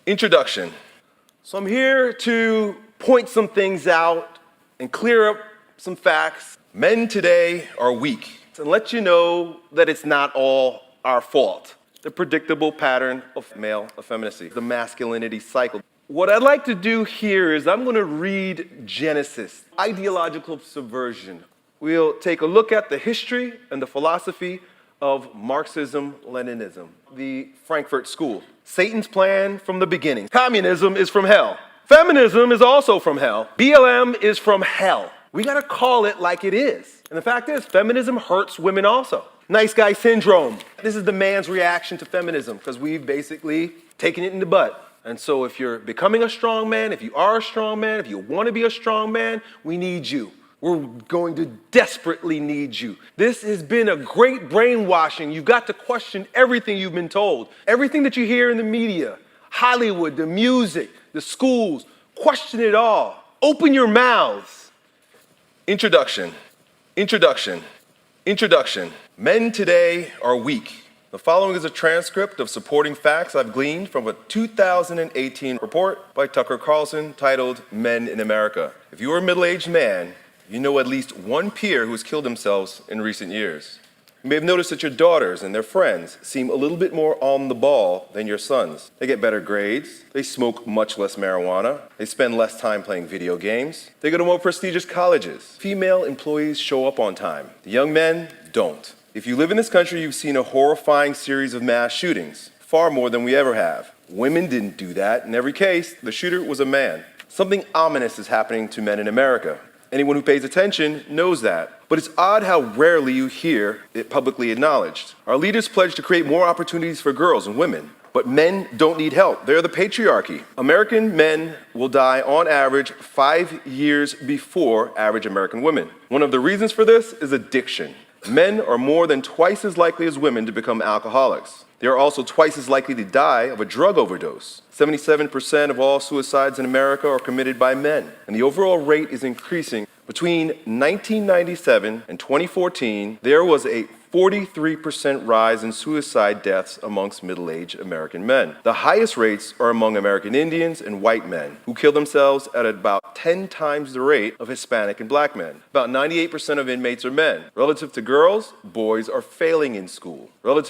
Introduction. So I'm here to point some things out and clear up some facts. Men today are weak, and let you know that it's not all our fault. The predictable pattern of male effeminacy, the masculinity cycle. What I'd like to do here is I'm going to read Genesis, Ideological Subversion. We'll take a look at the history and the philosophy of Marxism Leninism, the Frankfurt School. Satan's plan from the beginning. Communism is from hell. Feminism is also from hell. BLM is from hell. We gotta call it like it is. And the fact is, feminism hurts women also. Nice guy syndrome. This is the man's reaction to feminism because we've basically taken it in the butt. And so if you're becoming a strong man, if you are a strong man, if you want to be a strong man, we need you. We're going to desperately need you. This has been a great brainwashing. You've got to question everything you've been told. Everything that you hear in the media, Hollywood, the music, the schools, question it all. Open your mouths. Introduction. Men today are weak. The following is a transcript of supporting facts I've gleaned from a 2018 report by Tucker Carlson titled Men in America. If you are a middle-aged man, you know at least one peer who has killed themselves in recent years. You may have noticed that your daughters and their friends seem a little bit more on the ball than your sons. They get better grades, they smoke much less marijuana, they spend less time playing video games, they go to more prestigious colleges. Female employees show up on time. The young men don't. If you live in this country, you've seen a horrifying series of mass shootings, far more than we ever have. Women didn't do that. In every case, the shooter was a man. Something ominous is happening to men in America. Anyone who pays attention knows that. But it's odd how rarely you hear it publicly acknowledged. Our leaders pledge to create more opportunities for girls and women. But men don't need help. They're the patriarchy. American men will die on average 5 years before average American women. One of the reasons for this is addiction. Men are more than twice as likely as women to become alcoholics. They are also twice as likely to die of a drug overdose. 77% of all suicides in America are committed by men, and the overall rate is increasing. Between 1997 and 2014, there was a 43% rise in suicide deaths amongst middle-aged American men. The highest rates are among American Indians and white men, who kill themselves at about 10 times the rate of Hispanic and black men. About 98% of inmates are men. Relative to girls, boys are failing in school. More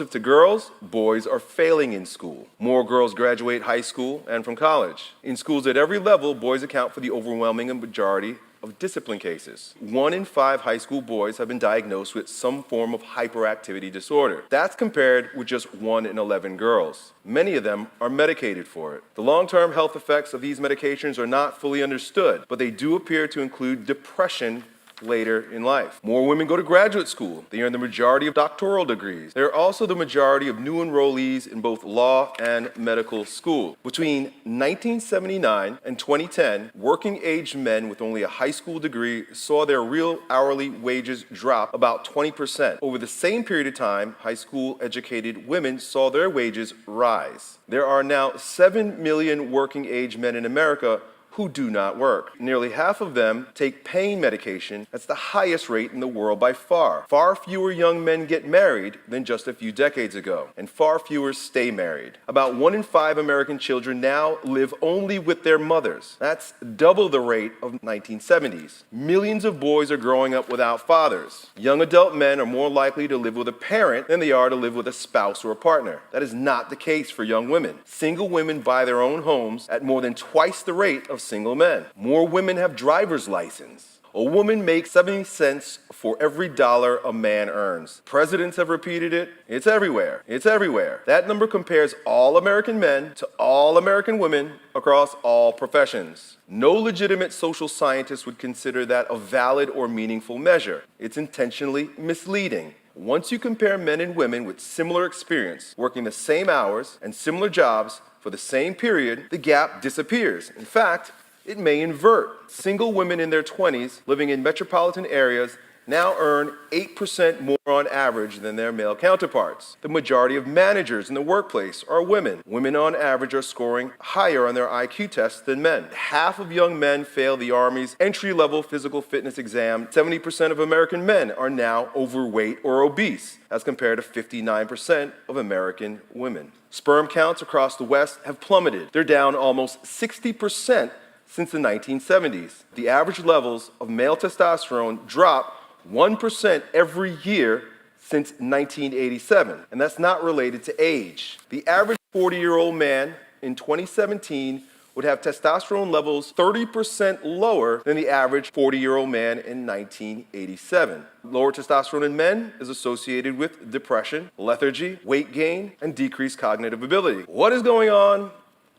girls graduate high school and from college. In schools at every level, boys account for the overwhelming majority of discipline cases. 1 in 5 high school boys have been diagnosed with some form of hyperactivity disorder. That's compared with just 1 in 11 girls. Many of them are medicated for it. The long-term health effects of these medications are not fully understood, but they do appear to include depression later in life. More women go to graduate school. They earn the majority of doctoral degrees. They are also the majority of new enrollees in both law and medical school. Between 1979 and 2010, working-age men with only a high school degree saw their real hourly wages drop about 20%. Over the same period of time, high school-educated women saw their wages rise. There are now 7 million working-age men in America who do not work. Nearly half of them take pain medication. That's the highest rate in the world by far. Far fewer young men get married than just a few decades ago, and far fewer stay married. About 1 in 5 American children now live only with their mothers. That's double the rate of 1970s. Millions of boys are growing up without fathers. Young adult men are more likely to live with a parent than they are to live with a spouse or a partner. That is not the case for young women. Single women buy their own homes at more than twice the rate of single men. More women have driver's license. A woman makes 70 cents for every dollar a man earns. Presidents have repeated it. It's everywhere. That number compares all American men to all American women across all professions. No legitimate social scientist would consider that a valid or meaningful measure. It's intentionally misleading. Once you compare men and women with similar experience, working the same hours and similar jobs for the same period, the gap disappears. In fact, it may invert. Single women in their 20s living in metropolitan areas now earn 8% more on average than their male counterparts. The majority of managers in the workplace are women. Women on average are scoring higher on their IQ tests than men. Half of young men fail the Army's entry-level physical fitness exam. 70% of American men are now overweight or obese, as compared to 59% of American women. Sperm counts across the West have plummeted. They're down almost 60% since the 1970s. The average levels of male testosterone drop 1% every year since 1987, and that's not related to age. The average 40-year-old man in 2017 would have testosterone levels 30% lower than the average 40-year-old man in 1987. Lower testosterone in men is associated with depression, lethargy, weight gain, and decreased cognitive ability. What is going on,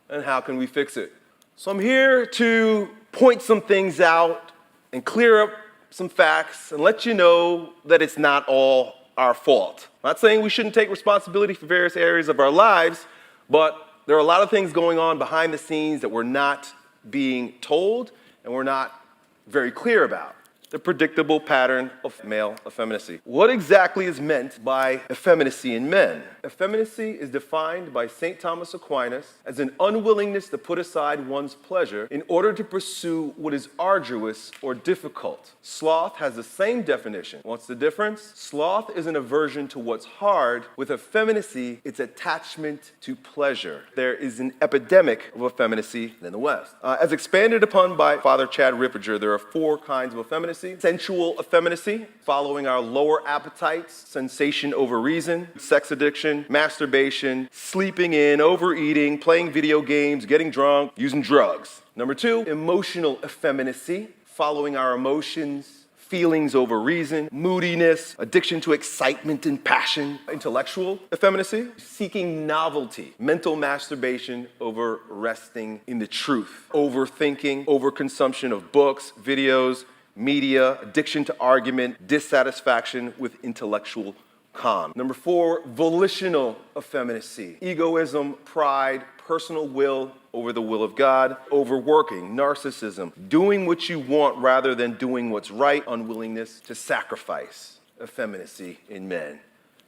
and how can we fix it? So I'm here to point some things out and clear up some facts and let you know that it's not all our fault. I'm not saying we shouldn't take responsibility for various areas of our lives, but there are a lot of things going on behind the scenes that we're not being told and we're not very clear about. The predictable pattern of male effeminacy. What exactly is meant by effeminacy in men? Effeminacy is defined by St. Thomas Aquinas as an unwillingness to put aside one's pleasure in order to pursue what is arduous or difficult. Sloth has the same definition. What's the difference? Sloth is an aversion to what's hard. With effeminacy, it's attachment to pleasure. There is an epidemic of effeminacy in the West. As expanded upon by Father Chad Ripperger, there are 4 kinds of effeminacy. Sensual effeminacy, following our lower appetites, sensation over reason, sex addiction, masturbation, sleeping in, overeating, playing video games, getting drunk, using drugs. Number 2, emotional effeminacy, following our emotions, feelings over reason, moodiness, addiction to excitement and passion. Intellectual effeminacy, seeking novelty, mental masturbation over resting in the truth, overthinking, overconsumption of books, videos, media, addiction to argument, dissatisfaction with intellectual calm. Number 4, volitional effeminacy, egoism, pride, personal will over the will of God, overworking, narcissism, doing what you want rather than doing what's right, unwillingness to sacrifice, effeminacy in men.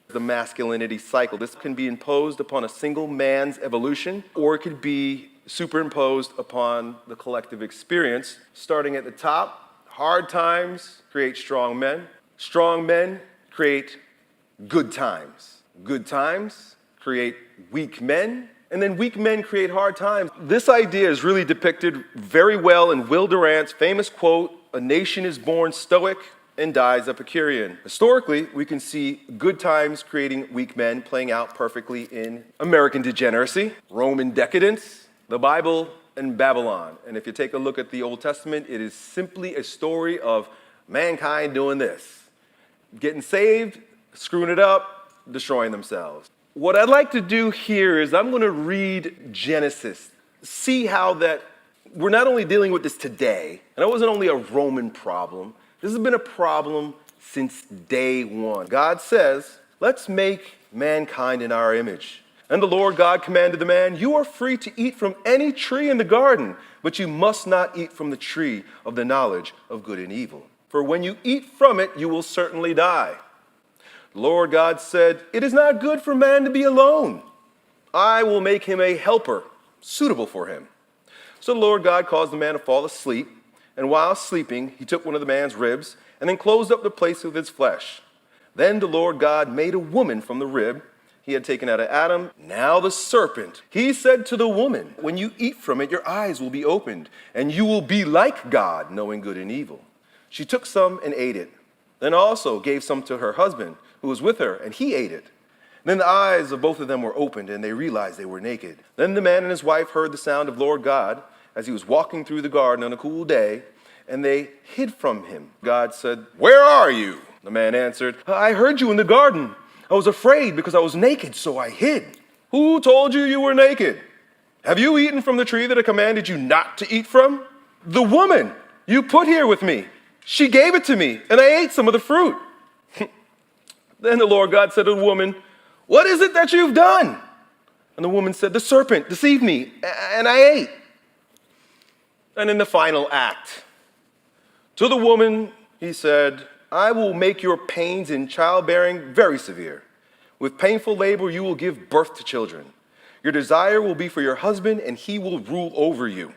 The masculinity cycle. This can be imposed upon a single man's evolution, or it could be superimposed upon the collective experience. Starting at the top, hard times create strong men. Strong men create good times. Good times create weak men. And then weak men create hard times. This idea is really depicted very well in Will Durant's famous quote, "A nation is born stoic and dies Epicurean." Historically, we can see good times creating weak men playing out perfectly in American degeneracy, Roman decadence, the Bible, and Babylon. And if you take a look at the Old Testament, it is simply a story of mankind doing this. Getting saved, screwing it up, destroying themselves. What I'd like to do here is I'm going to read Genesis. See how that we're not only dealing with this today, and it wasn't only a Roman problem. This has been a problem since day one. God says, let's make mankind in our image. And the Lord God commanded the man, "You are free to eat from any tree in the garden, but you must not eat from the tree of the knowledge of good and evil. For when you eat from it, you will certainly die." The Lord God said, "It is not good for man to be alone. I will make him a helper suitable for him." So the Lord God caused the man to fall asleep, and while sleeping, he took one of the man's ribs and then closed up the place of his flesh. Then the Lord God made a woman from the rib he had taken out of Adam. Now the serpent, he said to the woman, "When you eat from it, your eyes will be opened, and you will be like God, knowing good and evil." She took some and ate it, then also gave some to her husband, who was with her, and he ate it. Then the eyes of both of them were opened, and they realized they were naked. Then the man and his wife heard the sound of Lord God as he was walking through the garden on a cool day, and they hid from him. God said, "Where are you?" The man answered, "I heard you in the garden. I was afraid because I was naked, so I hid." "Who told you you were naked? Have you eaten from the tree that I commanded you not to eat from?" "The woman you put here with me, she gave it to me, and I ate some of the fruit." Then the Lord God said to the woman, "What is it that you've done?" And the woman said, "The serpent deceived me, and I ate." And in the final act, to the woman, he said, I will make your pains in childbearing very severe. With painful labor you will give birth to children. Your desire will be for your husband, and he will rule over you.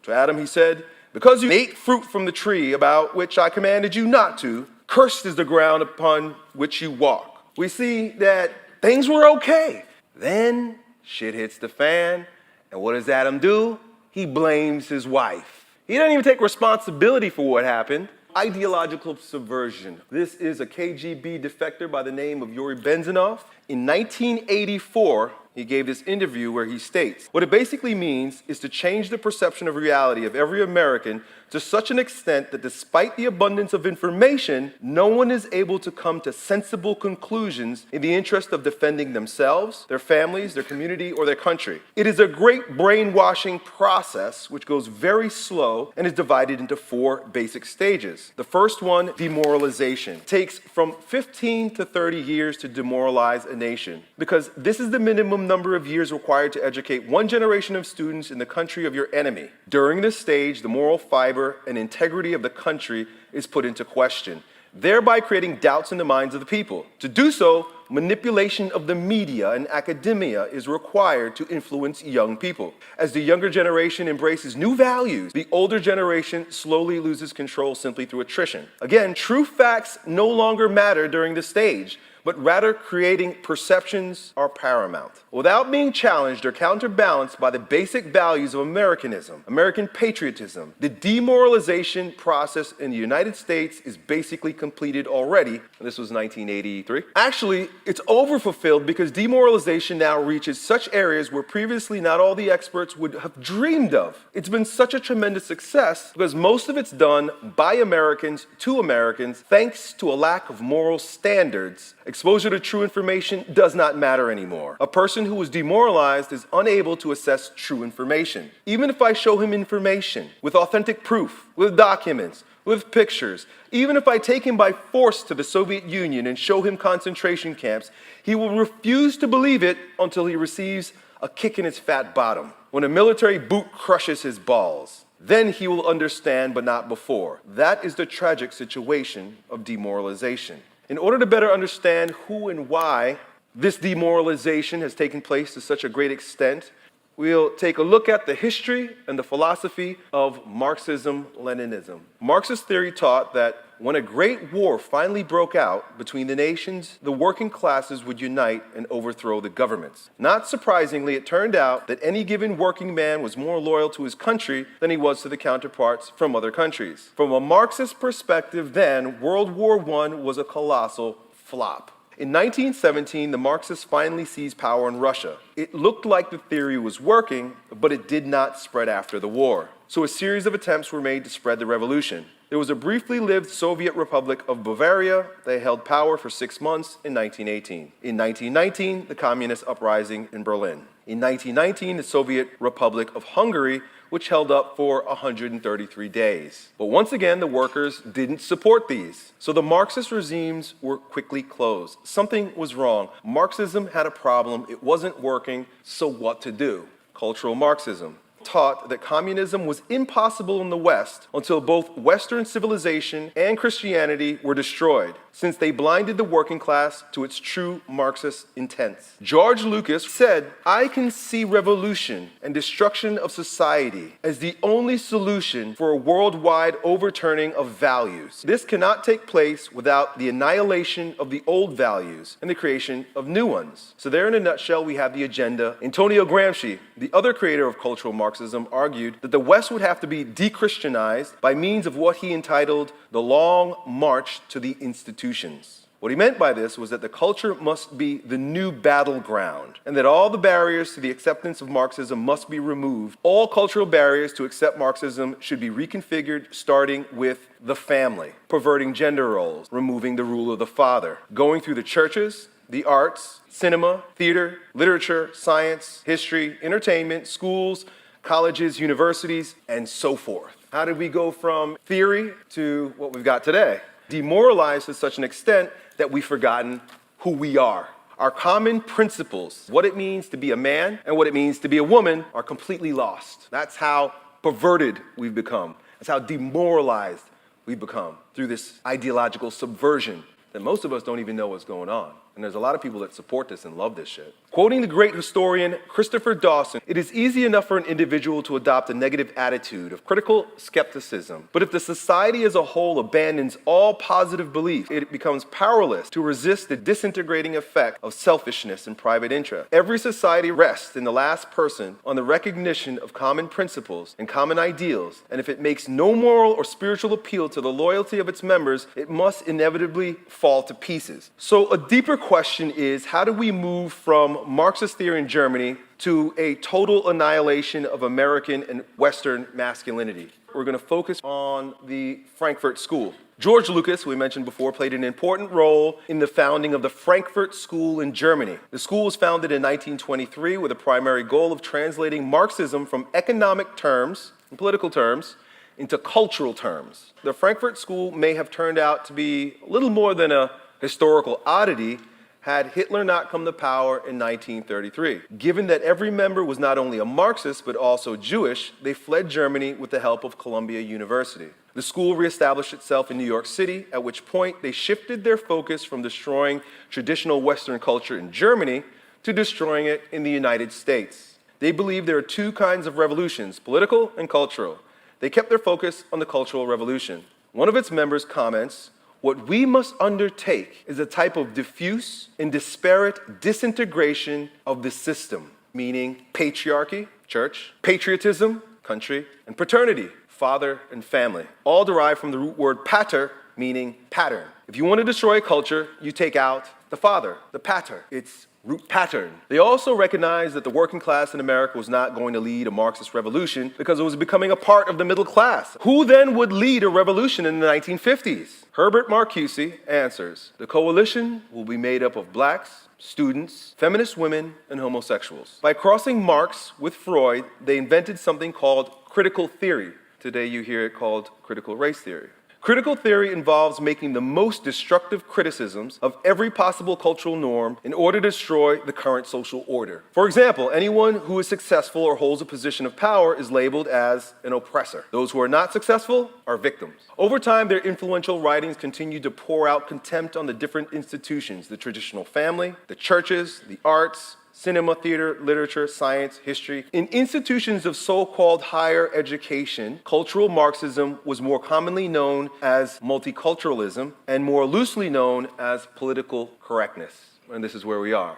To Adam he said, because you ate fruit from the tree about which I commanded you not to, cursed is the ground upon which you walk. We see that things were okay. Then shit hits the fan, and what does Adam do? He blames his wife. He doesn't even take responsibility for what happened. Ideological subversion. This is a KGB defector by the name of Yuri Benzanov. In 1984, he gave this interview where he states, what it basically means is to change the perception of reality of every American to such an extent that despite the abundance of information, no one is able to come to sensible conclusions in the interest of defending themselves, their families, their community, or their country. It is a great brainwashing process which goes very slow and is divided into 4 basic stages. The first one, demoralization. It takes from 15 to 30 years to demoralize a nation because this is the minimum number of years required to educate one generation of students in the country of your enemy. During this stage, the moral fiber and integrity of the country is put into question, thereby creating doubts in the minds of the people. To do so, manipulation of the media and academia is required to influence young people. As the younger generation embraces new values, the older generation slowly loses control simply through attrition. Again, true facts no longer matter during this stage, but rather creating perceptions are paramount. Without being challenged or counterbalanced by the basic values of Americanism, American patriotism, the demoralization process in the United States is basically completed already. This was 1983. Actually, it's overfulfilled because demoralization now reaches such areas where previously not all the experts would have dreamed of. It's been such a tremendous success because most of it's done by Americans to Americans thanks to a lack of moral standards. Exposure to true information does not matter anymore. A person who is demoralized is unable to assess true information. Even if I show him information with authentic proof, with documents, with pictures, even if I take him by force to the Soviet Union and show him concentration camps, he will refuse to believe it until he receives a kick in his fat bottom. When a military boot crushes his balls, then he will understand, but not before. That is the tragic situation of demoralization. In order to better understand who and why this demoralization has taken place to such a great extent, we'll take a look at the history and the philosophy of Marxism Leninism. Marxist theory taught that when a great war finally broke out between the nations, the working classes would unite and overthrow the governments. Not surprisingly, it turned out that any given working man was more loyal to his country than he was to the counterparts from other countries. From a Marxist perspective then, World War I was a colossal flop. In 1917, the Marxists finally seized power in Russia. It looked like the theory was working, but it did not spread after the war. So a series of attempts were made to spread the revolution. There was a briefly lived Soviet Republic of Bavaria. They held power for 6 months in 1918. In 1919, the Communist uprising in Berlin. In 1919, the Soviet Republic of Hungary, which held up for 133 days. But once again, the workers didn't support these. So the Marxist regimes were quickly closed. Something was wrong. Marxism had a problem. It wasn't working. So what to do? Cultural Marxism taught that communism was impossible in the West until both Western civilization and Christianity were destroyed, since they blinded the working class to its true Marxist intents. George Lucas said, "I can see revolution and destruction of society as the only solution for a worldwide overturning of values. This cannot take place without the annihilation of the old values and the creation of new ones." So there in a nutshell, we have the agenda. Antonio Gramsci, the other creator of cultural Marxism, argued that the West would have to be de-Christianized by means of what he entitled the long march to the institutions. What he meant by this was that the culture must be the new battleground, and that all the barriers to the acceptance of Marxism must be removed. All cultural barriers to accept Marxism should be reconfigured, starting with the family, perverting gender roles, removing the rule of the father, going through the churches, the arts, cinema, theater, literature, science, history, entertainment, schools, colleges, universities, and so forth. How did we go from theory to what we've got today? Demoralized to such an extent that we've forgotten who we are. Our common principles, what it means to be a man and what it means to be a woman, are completely lost. That's how perverted we've become. That's how demoralized we've become through this ideological subversion that most of us don't even know what's going on. And there's a lot of people that support this and love this shit. Quoting the great historian Christopher Dawson, it is easy enough for an individual to adopt a negative attitude of critical skepticism. But if the society as a whole abandons all positive belief, it becomes powerless to resist the disintegrating effect of selfishness and private interest. Every society rests in the last person on the recognition of common principles and common ideals, and if it makes no moral or spiritual appeal to the loyalty of its members, it must inevitably fall to pieces. So a deeper question is, how do we move from Marxist theory in Germany to a total annihilation of American and Western masculinity? We're going to focus on the Frankfurt School. George Lucas, who we mentioned before, played an important role in the founding of the Frankfurt School in Germany. The school was founded in 1923 with a primary goal of translating Marxism from economic terms and political terms into cultural terms. The Frankfurt School may have turned out to be a little more than a historical oddity had Hitler not come to power in 1933. Given that every member was not only a Marxist but also Jewish, they fled Germany with the help of Columbia University. The school reestablished itself in New York City, at which point they shifted their focus from destroying traditional Western culture in Germany to destroying it in the United States. They believed there are two kinds of revolutions, political and cultural. They kept their focus on the Cultural Revolution. One of its members comments, "What we must undertake is a type of diffuse and disparate disintegration of the system," meaning patriarchy, church, patriotism, country, and paternity, father and family, all derived from the root word pater, meaning pattern. If you want to destroy a culture, you take out the father, the pater. It's root pattern. They also recognized that the working class in America was not going to lead a Marxist revolution because it was becoming a part of the middle class. Who then would lead a revolution in the 1950s? Herbert Marcuse answers, "The coalition will be made up of blacks, students, feminist women, and homosexuals." By crossing Marx with Freud, they invented something called critical theory. Today you hear it called critical race theory. Critical theory involves making the most destructive criticisms of every possible cultural norm in order to destroy the current social order. For example, anyone who is successful or holds a position of power is labeled as an oppressor. Those who are not successful are victims. Over time, their influential writings continued to pour out contempt on the different institutions, the traditional family, the churches, the arts, cinema, theater, literature, science, history. In institutions of so-called higher education, cultural Marxism was more commonly known as multiculturalism and more loosely known as political correctness. And this is where we are.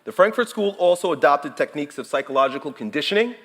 The Frankfurt School also adopted techniques of psychological conditioning.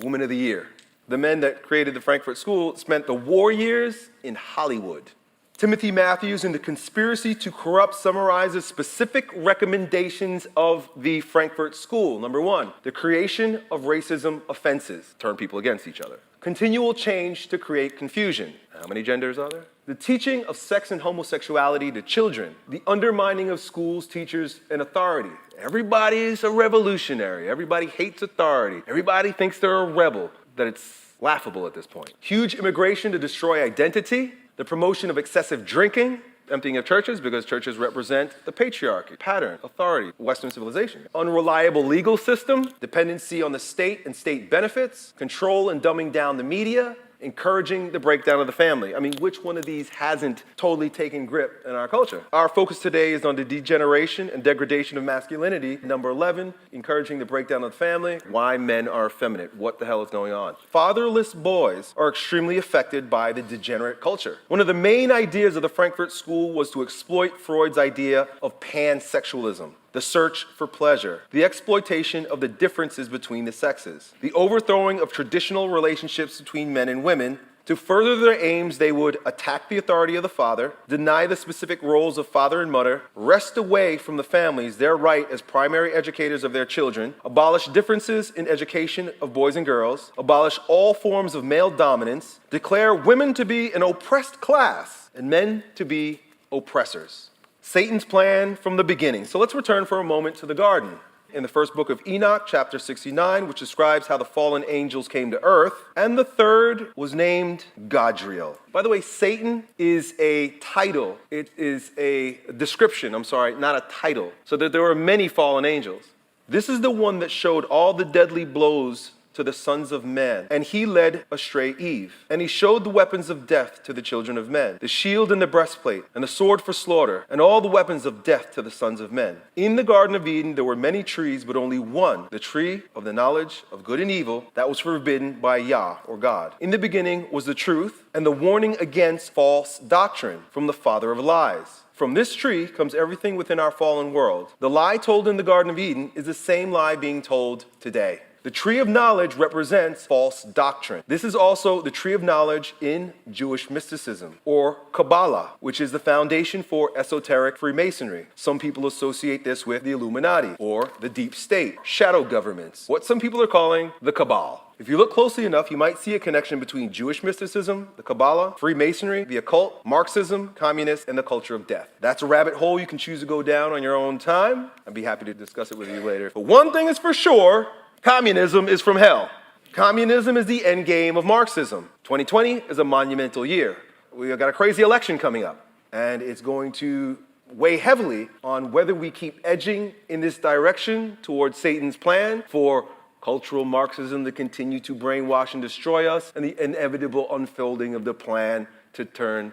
Woman of the Year. The men that created the Frankfurt School spent the war years in Hollywood. Timothy Matthews in The Conspiracy to Corrupt summarizes specific recommendations of the Frankfurt School. Number one, the creation of racism offenses, turn people against each other. Continual change to create confusion. How many genders are there? The teaching of sex and homosexuality to children. The undermining of schools, teachers, and authority. Everybody is a revolutionary. Everybody hates authority. Everybody thinks they're a rebel, that it's laughable at this point. Huge immigration to destroy identity. The promotion of excessive drinking, emptying of churches because churches represent the patriarchy, pattern, authority, Western civilization. Unreliable legal system, dependency on the state and state benefits, control and dumbing down the media, encouraging the breakdown of the family. I mean, which one of these hasn't totally taken grip in our culture? Our focus today is on the degeneration and degradation of masculinity. Number 11, encouraging the breakdown of the family. Why men are effeminate. What the hell is going on? Fatherless boys are extremely affected by the degenerate culture. One of the main ideas of the Frankfurt School was to exploit Freud's idea of pansexualism. The search for pleasure, the exploitation of the differences between the sexes, the overthrowing of traditional relationships between men and women. To further their aims, they would attack the authority of the father, deny the specific roles of father and mother, wrest away from the families their right as primary educators of their children, abolish differences in education of boys and girls, abolish all forms of male dominance, declare women to be an oppressed class and men to be oppressors. Satan's plan from the beginning. So let's return for a moment to the garden. In the first book of Enoch, chapter 69, which describes how the fallen angels came to earth, and the third was named Gadriel. By the way, Satan is a title. It is a description, not a title. So that there were many fallen angels. This is the one that showed all the deadly blows to the sons of men, and he led astray Eve. And he showed the weapons of death to the children of men, the shield and the breastplate, and the sword for slaughter, and all the weapons of death to the sons of men. In the Garden of Eden there were many trees, but only one, the tree of the knowledge of good and evil, that was forbidden by Yah, or God. In the beginning was the truth, and the warning against false doctrine from the father of lies. From this tree comes everything within our fallen world. The lie told in the Garden of Eden is the same lie being told today. The tree of knowledge represents false doctrine. This is also the tree of knowledge in Jewish mysticism, or Kabbalah, which is the foundation for esoteric Freemasonry. Some people associate this with the Illuminati, or the deep state, shadow governments, what some people are calling the Cabal. If you look closely enough, you might see a connection between Jewish mysticism, the Kabbalah, Freemasonry, the occult, Marxism, communists, and the culture of death. That's a rabbit hole you can choose to go down on your own time. I'd be happy to discuss it with you later. But one thing is for sure, communism is from hell. Communism is the end game of Marxism. 2020 is a monumental year. We've got a crazy election coming up, and it's going to weigh heavily on whether we keep edging in this direction towards Satan's plan for cultural Marxism to continue to brainwash and destroy us, and the inevitable unfolding of the plan to turn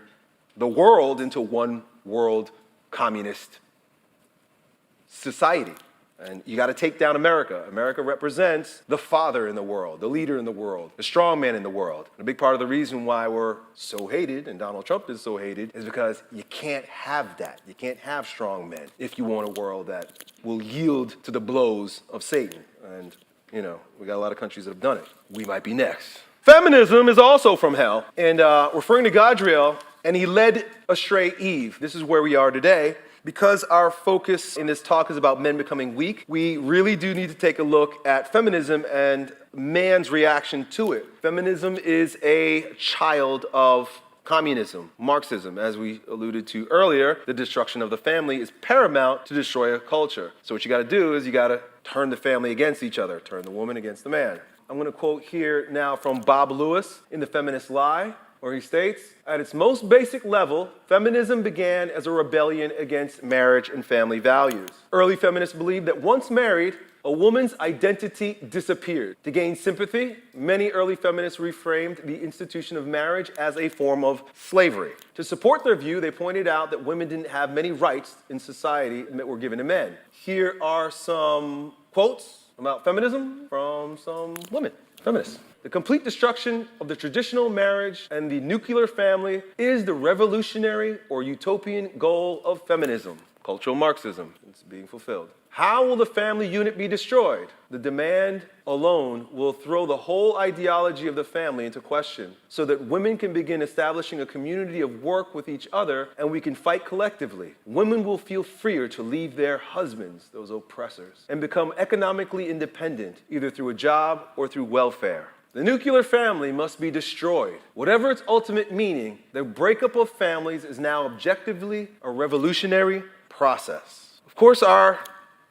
the world into one world communist society. And you got to take down America. America represents the father in the world, the leader in the world, the strong man in the world. And a big part of the reason why we're so hated, and Donald Trump is so hated, is because you can't have that. You can't have strong men if you want a world that will yield to the blows of Satan. And you know, we got a lot of countries that have done it. We might be next. Feminism is also from hell, and referring to Gadriel, and he led astray Eve. This is where we are today. Because our focus in this talk is about men becoming weak, we really do need to take a look at feminism and man's reaction to it. Feminism is a child of communism, Marxism. As we alluded to earlier, the destruction of the family is paramount to destroy a culture. So what you got to do is you got to turn the family against each other, turn the woman against the man. I'm going to quote here now from Bob Lewis in The Feminist Lie, where he states, at its most basic level, feminism began as a rebellion against marriage and family values. Early feminists believed that once married, a woman's identity disappeared. To gain sympathy, many early feminists reframed the institution of marriage as a form of slavery. To support their view, they pointed out that women didn't have many rights in society that were given to men. Here are some quotes about feminism from some women, feminists. The complete destruction of the traditional marriage and the nuclear family is the revolutionary or utopian goal of feminism. Cultural Marxism, it's being fulfilled. How will the family unit be destroyed? The demand alone will throw the whole ideology of the family into question so that women can begin establishing a community of work with each other and we can fight collectively. Women will feel freer to leave their husbands, those oppressors, and become economically independent, either through a job or through welfare. The nuclear family must be destroyed. Whatever its ultimate meaning, the breakup of families is now objectively a revolutionary process. Of course, our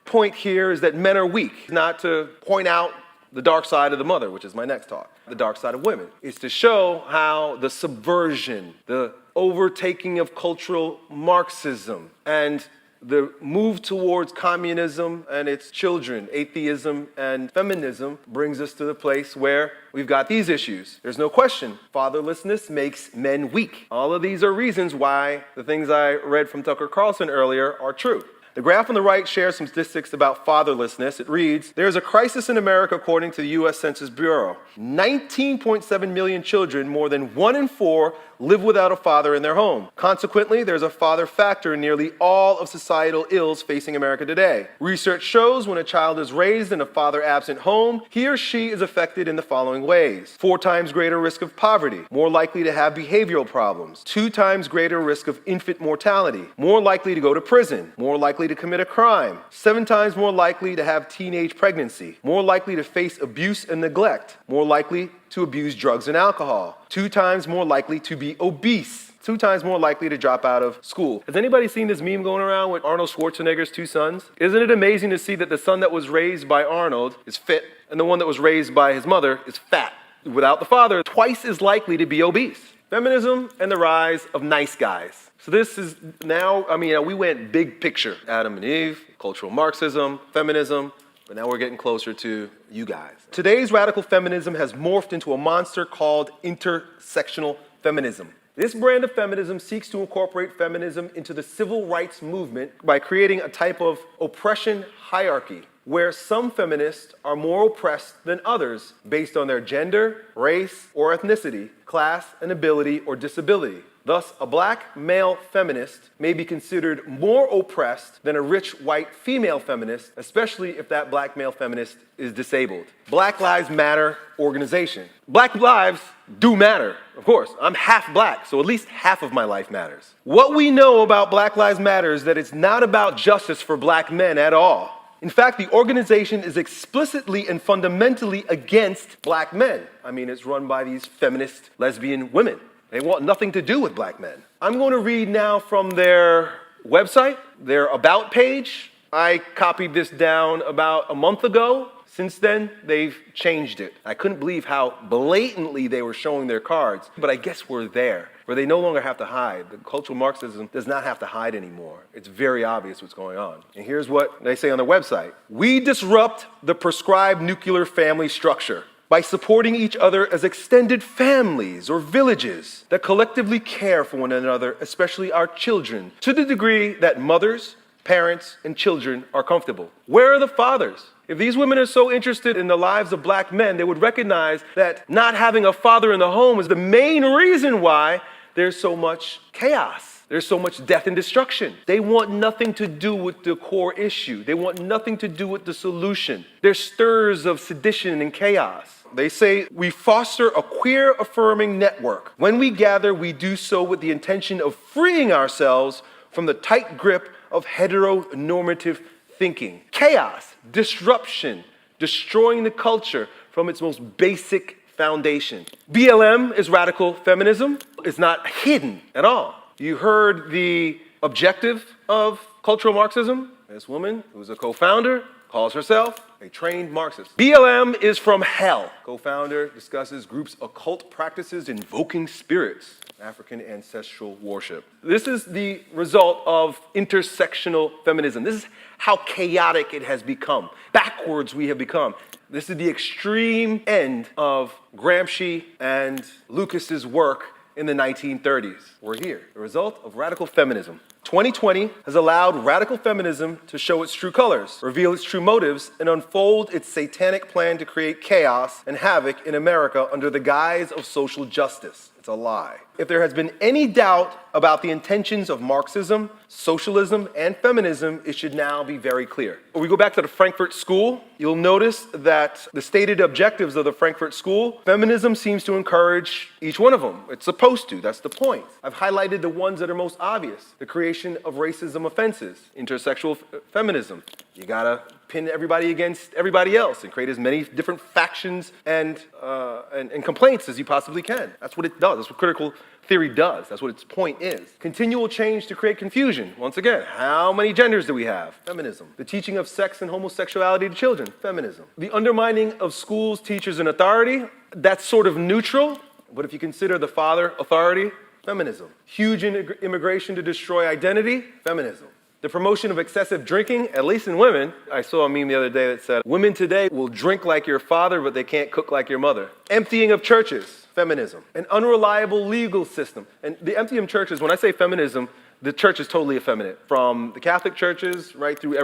point here is that men are weak, not to point out the dark side of the mother, which is my next talk. The dark side of women is to show how the subversion, the overtaking of cultural Marxism, and the move towards communism and its children, atheism and feminism, brings us to the place where we've got these issues. There's no question, fatherlessness makes men weak. All of these are reasons why the things I read from Tucker Carlson earlier are true. The graph on the right shares some statistics about fatherlessness. It reads, there is a crisis in America according to the U.S. Census Bureau. 19.7 million children, more than 1 in 4, live without a father in their home. Consequently, there's a father factor in nearly all of societal ills facing America today. Research shows when a child is raised in a father-absent home, he or she is affected in the following ways. 4 times greater risk of poverty, more likely to have behavioral problems, 2 times greater risk of infant mortality, more likely to go to prison, more likely to commit a crime, 7 times more likely to have teenage pregnancy, more likely to face abuse and neglect, more likely to abuse drugs and alcohol, 2 times more likely to be obese, 2 times more likely to drop out of school. Has anybody seen this meme going around with Arnold Schwarzenegger's 2 sons? Isn't it amazing to see that the son that was raised by Arnold is fit and the one that was raised by his mother is fat? Without the father, twice as likely to be obese. Feminism and the rise of nice guys. So this is now, we went big picture. Adam and Eve, cultural Marxism, feminism. But now we're getting closer to you guys. Today's radical feminism has morphed into a monster called intersectional feminism. This brand of feminism seeks to incorporate feminism into the civil rights movement by creating a type of oppression hierarchy where some feminists are more oppressed than others based on their gender, race, or ethnicity, class, and ability or disability. Thus, a black male feminist may be considered more oppressed than a rich white female feminist, especially if that black male feminist is disabled. Black Lives Matter organization. Black lives do matter, of course. I'm half black, so at least half of my life matters. What we know about Black Lives Matter is that it's not about justice for black men at all. In fact, the organization is explicitly and fundamentally against black men. I mean, it's run by these feminist lesbian women. They want nothing to do with black men. I'm going to read now from their website, their About page. I copied this down about a month ago. Since then, they've changed it. I couldn't believe how blatantly they were showing their cards, but I guess we're there, where they no longer have to hide. The cultural Marxism does not have to hide anymore. It's very obvious what's going on. And here's what they say on their website. We disrupt the prescribed nuclear family structure by supporting each other as extended families or villages that collectively care for one another, especially our children, to the degree that mothers, parents, and children are comfortable. Where are the fathers? If these women are so interested in the lives of black men, they would recognize that not having a father in the home is the main reason why there's so much chaos. There's so much death and destruction. They want nothing to do with the core issue. They want nothing to do with the solution. There's stirs of sedition and chaos. They say, we foster a queer affirming network. When we gather, we do so with the intention of freeing ourselves from the tight grip of heteronormative thinking. Chaos, disruption, destroying the culture from its most basic foundation. BLM is radical feminism. It's not hidden at all. You heard the objective of cultural Marxism. This woman, who's a co-founder, calls herself a trained Marxist. BLM is from hell. Co-founder discusses groups' occult practices invoking spirits, African ancestral worship. This is the result of intersectional feminism. This is how chaotic it has become. Backwards we have become. This is the extreme end of Gramsci and Lucas's work in the 1930s. We're here. The result of radical feminism. 2020 has allowed radical feminism to show its true colors, reveal its true motives, and unfold its satanic plan to create chaos and havoc in America under the guise of social justice. It's a lie. If there has been any doubt about the intentions of Marxism, socialism, and feminism, it should now be very clear. When we go back to the Frankfurt School, you'll notice that the stated objectives of the Frankfurt School, feminism seems to encourage each one of them. It's supposed to, that's the point. I've highlighted the ones that are most obvious. The creation of racism offenses, intersexual feminism. You gotta pin everybody against everybody else and create as many different factions and complaints as you possibly can. That's what it does. That's what critical theory does. That's what its point is. Continual change to create confusion. Once again, how many genders do we have? Feminism. The teaching of sex and homosexuality to children. Feminism. The undermining of schools, teachers, and authority. That's sort of neutral, but if you consider the father authority, feminism. Huge immigration to destroy identity. Feminism. The promotion of excessive drinking, at least in women. I saw a meme the other day that said, women today will drink like your father, but they can't cook like your mother. Emptying of churches, feminism. An unreliable legal system. And the emptying of churches, when I say feminism, the church is totally effeminate. From the Catholic churches right through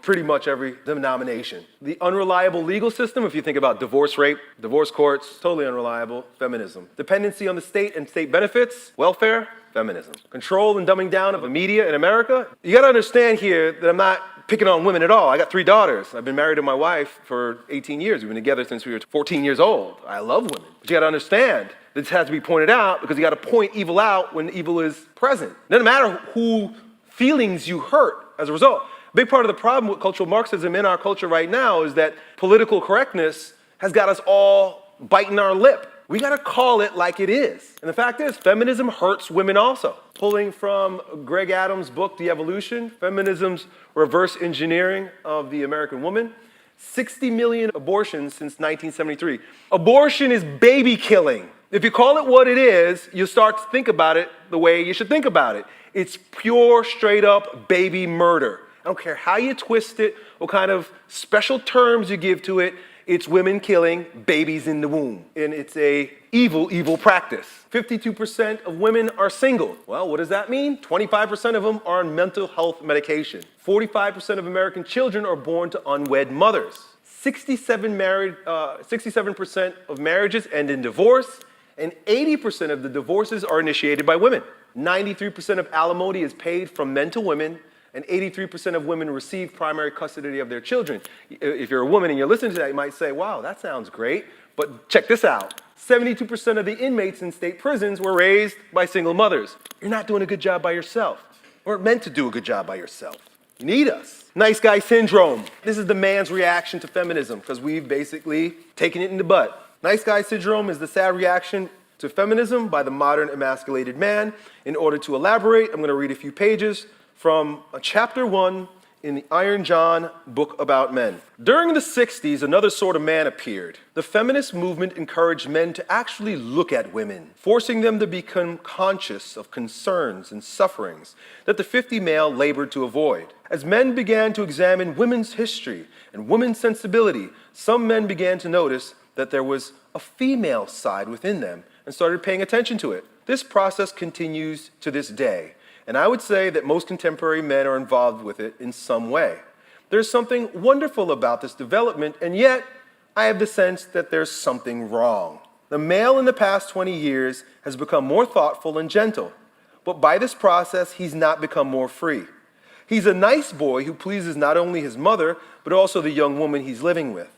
pretty much every denomination. The unreliable legal system, if you think about divorce, rape, divorce courts, totally unreliable, feminism. Dependency on the state and state benefits, welfare, feminism. Control and dumbing down of the media in America. You gotta understand here that I'm not picking on women at all. I got 3 daughters. I've been married to my wife for 18 years. We've been together since we were 14 years old. I love women. But you gotta understand, this has to be pointed out because you gotta point evil out when evil is present. It doesn't matter who feelings you hurt as a result. A big part of the problem with cultural Marxism in our culture right now is that political correctness has got us all biting our lip. We gotta call it like it is. And the fact is, feminism hurts women also. Pulling from Greg Adams' book, The Evolution, Feminism's Reverse Engineering of the American Woman, 60 million abortions since 1973. Abortion is baby killing. If you call it what it is, you'll start to think about it the way you should think about it. It's pure, straight up baby murder. I don't care how you twist it, what kind of special terms you give to it, it's women killing babies in the womb. And it's a evil, evil practice. 52% of women are single. Well, what does that mean? 25% of them are on mental health medication. 45% of American children are born to unwed mothers. 67% of marriages end in divorce, and 80% of the divorces are initiated by women. 93% of alimony is paid from men to women, and 83% of women receive primary custody of their children. If you're a woman and you're listening to that, you might say, wow, that sounds great, but check this out. 72% of the inmates in state prisons were raised by single mothers. You're not doing a good job by yourself. You weren't meant to do a good job by yourself. You need us. Nice guy syndrome. This is the man's reaction to feminism, because we've basically taken it in the butt. Nice guy syndrome is the sad reaction to feminism by the modern emasculated man. In order to elaborate, I'm going to read a few pages from chapter 1 in the Iron John book about men. During the 60s, another sort of man appeared. The feminist movement encouraged men to actually look at women, forcing them to become conscious of concerns and sufferings that the 50 male labored to avoid. As men began to examine women's history and women's sensibility, some men began to notice that there was a female side within them and started paying attention to it. This process continues to this day. And I would say that most contemporary men are involved with it in some way. There's something wonderful about this development, and yet I have the sense that there's something wrong. The male in the past 20 years has become more thoughtful and gentle, but by this process, he's not become more free. He's a nice boy who pleases not only his mother, but also the young woman he's living with.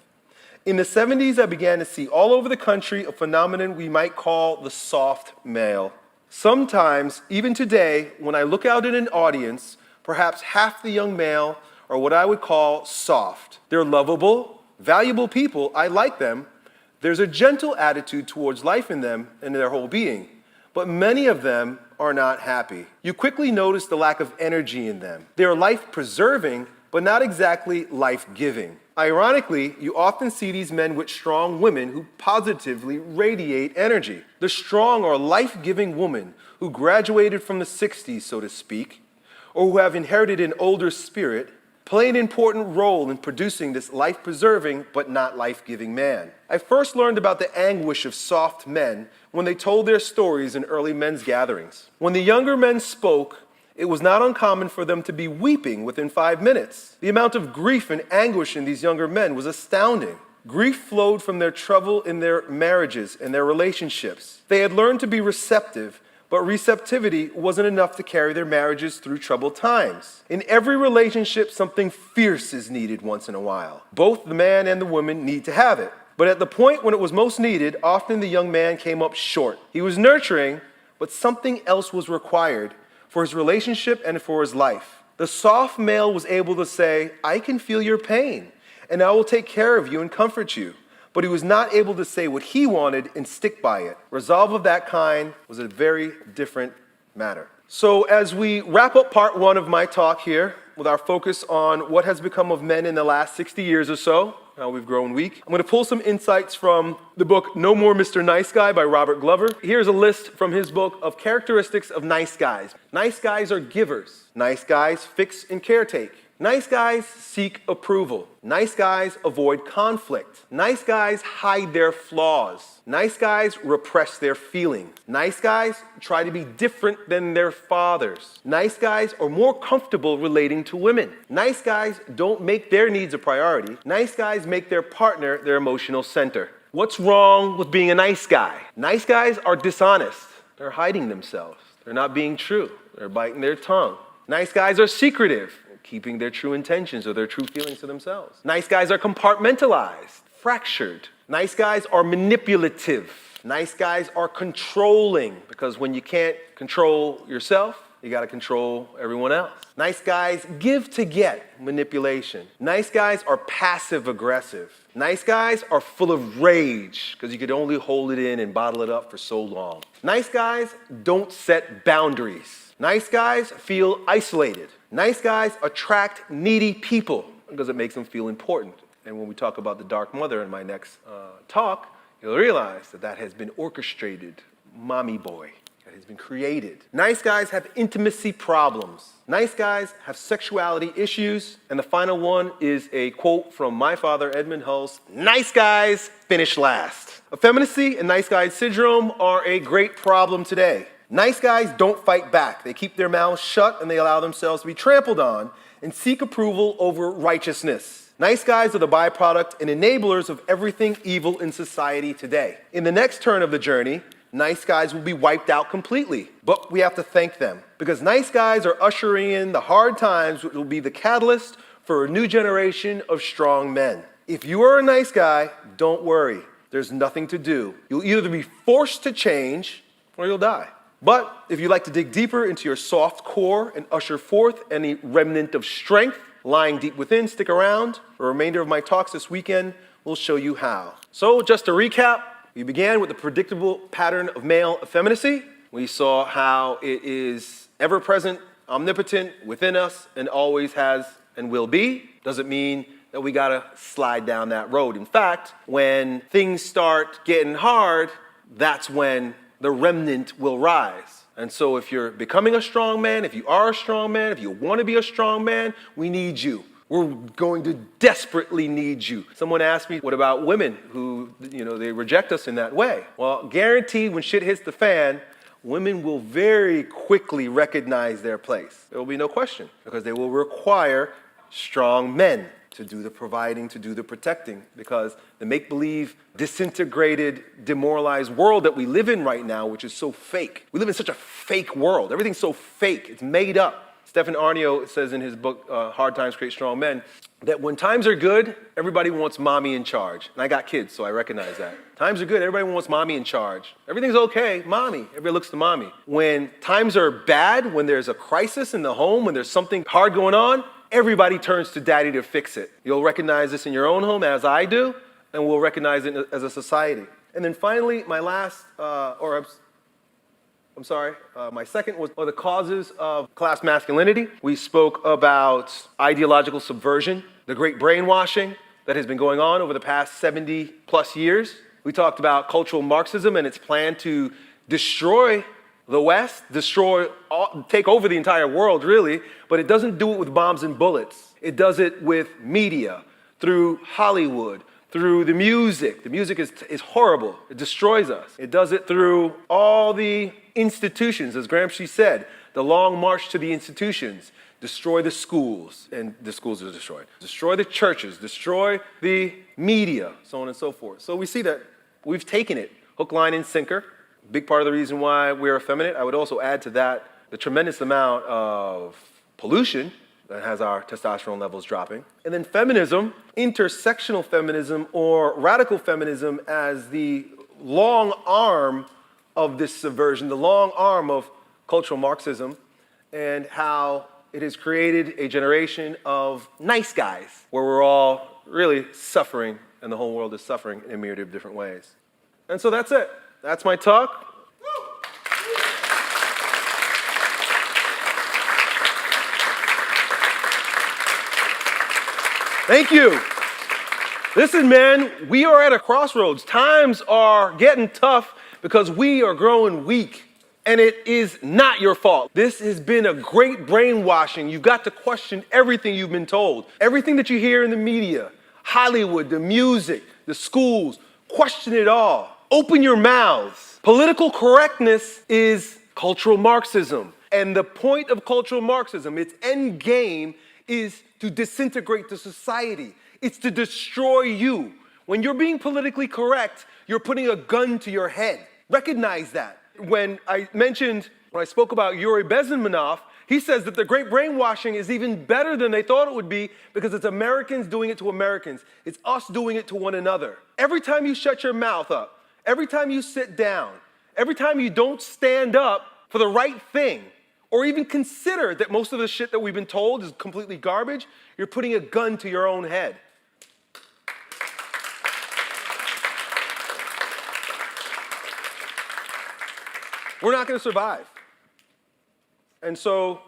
In the 70s, I began to see all over the country a phenomenon we might call the soft male. Sometimes, even today, when I look out at an audience, perhaps half the young male are what I would call soft. They're lovable, valuable people. I like them. There's a gentle attitude towards life in them and their whole being. But many of them are not happy. You quickly notice the lack of energy in them. They are life-preserving, but not exactly life-giving. Ironically, you often see these men with strong women who positively radiate energy. The strong or life-giving woman who graduated from the 60s, so to speak, or who have inherited an older spirit, play an important role in producing this life-preserving but not life-giving man. I first learned about the anguish of soft men when they told their stories in early men's gatherings. When the younger men spoke, it was not uncommon for them to be weeping within 5 minutes. The amount of grief and anguish in these younger men was astounding. Grief flowed from their trouble in their marriages and their relationships. They had learned to be receptive, but receptivity wasn't enough to carry their marriages through troubled times. In every relationship, something fierce is needed once in a while. Both the man and the woman need to have it. But at the point when it was most needed, often the young man came up short. He was nurturing, but something else was required for his relationship and for his life. The soft male was able to say, I can feel your pain, and I will take care of you and comfort you. But he was not able to say what he wanted and stick by it. Resolve of that kind was a very different matter. So as we wrap up part 1 of my talk here, with our focus on what has become of men in the last 60 years or so, how we've grown weak, I'm going to pull some insights from the book No More Mr. Nice Guy by Robert Glover. Here's a list from his book of characteristics of nice guys. Nice guys are givers. Nice guys fix and caretake. Nice guys seek approval. Nice guys avoid conflict. Nice guys hide their flaws. Nice guys repress their feelings. Nice guys try to be different than their fathers. Nice guys are more comfortable relating to women. Nice guys don't make their needs a priority. Nice guys make their partner their emotional center. What's wrong with being a nice guy? Nice guys are dishonest. They're hiding themselves. They're not being true. They're biting their tongue. Nice guys are secretive, keeping their true intentions or their true feelings to themselves. Nice guys are compartmentalized, fractured. Nice guys are manipulative. Nice guys are controlling, because when you can't control yourself, you got to control everyone else. Nice guys give to get, manipulation. Nice guys are passive aggressive. Nice guys are full of rage, because you could only hold it in and bottle it up for so long. Nice guys don't set boundaries. Nice guys feel isolated. Nice guys attract needy people because it makes them feel important. And when we talk about the Dark Mother in my next talk, you'll realize that that has been orchestrated, mommy boy. that has been created. Nice guys have intimacy problems. Nice guys have sexuality issues. And the final one is a quote from my father, Edmund Hulse: nice guys finish last. Effeminicy and nice guy syndrome are a great problem today. Nice guys don't fight back. They keep their mouths shut and they allow themselves to be trampled on and seek approval over righteousness. Nice guys are the byproduct and enablers of everything evil in society today. In the next turn of the journey, nice guys will be wiped out completely, but we have to thank them because nice guys are ushering in the hard times, which will be the catalyst for a new generation of strong men. If you are a nice guy, don't worry. There's nothing to do. You'll either be forced to change or you'll die. But if you'd like to dig deeper into your soft core and usher forth any remnant of strength lying deep within, stick around. The remainder of my talks this weekend will show you how. So just to recap, we began with the predictable pattern of male effeminacy. We saw how it is ever-present, omnipotent within us, and always has and will be. Doesn't mean that we gotta slide down that road. In fact, when things start getting hard, that's when the remnant will rise. And so if you're becoming a strong man, if you are a strong man, if you want to be a strong man, we need you. We're going to desperately need you. Someone asked me, what about women who, they reject us in that way? Well, guaranteed when shit hits the fan, women will very quickly recognize their place. There will be no question, because they will require strong men to do the providing, to do the protecting, because the make-believe, disintegrated, demoralized world that we live in right now, which is so fake. We live in such a fake world. Everything's so fake. It's made up. Stephen Arnio says in his book, Hard Times Create Strong Men, that when times are good, everybody wants mommy in charge. And I got kids, so I recognize that. Times are good, everybody wants mommy in charge. Everything's okay, mommy. Everybody looks to mommy. When times are bad, when there's a crisis in the home, when there's something hard going on, everybody turns to daddy to fix it. You'll recognize this in your own home, as I do, and we'll recognize it as a society. And then finally, my second was the causes of class masculinity. We spoke about ideological subversion, the great brainwashing that has been going on over the past 70 plus years. We talked about cultural Marxism and its plan to destroy the West, take over the entire world, really, but it doesn't do it with bombs and bullets. It does it with media, through Hollywood, through the music. The music is horrible. It destroys us. It does it through all the institutions, as Gramsci said, the long march to the institutions. Destroy the schools, and the schools are destroyed. Destroy the churches, destroy the media, so on and so forth. So we see that we've taken it, hook, line, and sinker. Big part of the reason why we're effeminate. I would also add to that the tremendous amount of pollution that has our testosterone levels dropping. And then feminism, intersectional feminism or radical feminism as the long arm of this subversion, the long arm of cultural Marxism, and how it has created a generation of nice guys where we're all really suffering and the whole world is suffering in a myriad of different ways. And so that's it. That's my talk. Thank you. Listen, man, we are at a crossroads. Times are getting tough because we are growing weak. And it is not your fault. This has been a great brainwashing. You've got to question everything you've been told. Everything that you hear in the media, Hollywood, the music, the schools, question it all. Open your mouths. Political correctness is cultural Marxism. And the point of cultural Marxism, its end game, is to disintegrate the society. It's to destroy you. When you're being politically correct, you're putting a gun to your head. Recognize that. When I spoke about Yuri Bezmenov, he says that the great brainwashing is even better than they thought it would be because it's Americans doing it to Americans. It's us doing it to one another. Every time you shut your mouth up, every time you sit down, every time you don't stand up for the right thing, or even consider that most of the shit that we've been told is completely garbage, you're putting a gun to your own head. We're not going to survive. And so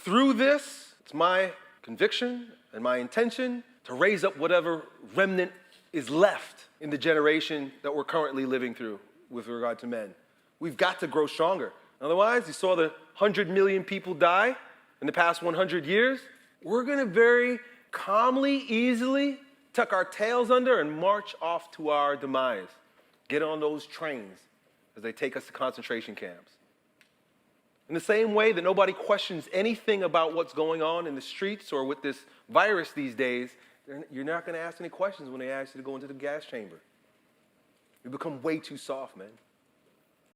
through this, it's my conviction and my intention to raise up whatever remnant is left in the generation that we're currently living through with regard to men. We've got to grow stronger. Otherwise, you saw the 100 million people die in the past 100 years. We're going to very calmly, easily tuck our tails under and march off to our demise. Get on those trains as they take us to concentration camps. In the same way that nobody questions anything about what's going on in the streets or with this virus these days, you're not going to ask any questions when they ask you to go into the gas chamber. You become way too soft, man.